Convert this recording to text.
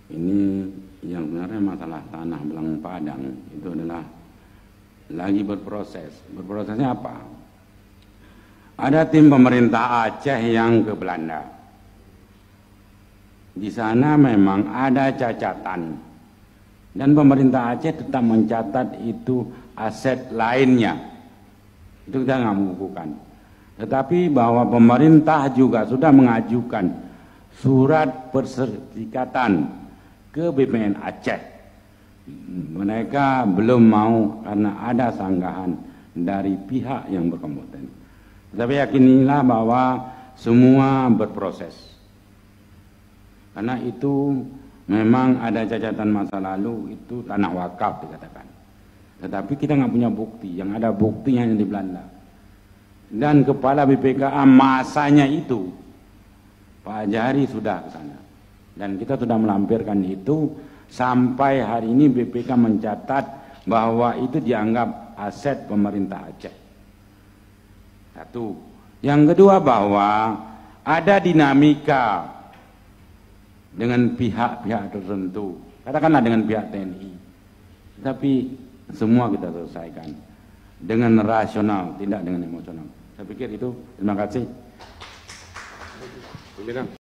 Ini yang sebenarnya masalah tanah Belang Padang itu adalah lagi berproses. Berprosesnya apa? Ada tim pemerintah Aceh yang ke Belanda. Di sana memang ada cacatan dan pemerintah Aceh tetap mencatat itu aset lainnya. Itu kita nggak mengukuhkan. Tetapi bahwa pemerintah juga sudah mengajukan surat persertifikatan ke BPN Aceh. Mereka belum mau karena ada sanggahan dari pihak yang berkompeten. Tapi yakinilah bahwa semua berproses. Karena itu memang ada cacatan masa lalu itu tanah wakaf dikatakan. Tetapi kita nggak punya bukti. Yang ada buktinya hanya di Belanda. Dan kepala BPKA masanya itu Pak Jari sudah ke sana. Dan kita sudah melampirkan itu sampai hari ini BPK mencatat bahwa itu dianggap aset pemerintah Aceh. Satu. Yang kedua bahwa ada dinamika dengan pihak-pihak tertentu. Katakanlah dengan pihak TNI. Tapi semua kita selesaikan dengan rasional, tidak dengan emosional. Saya pikir itu. Terima kasih.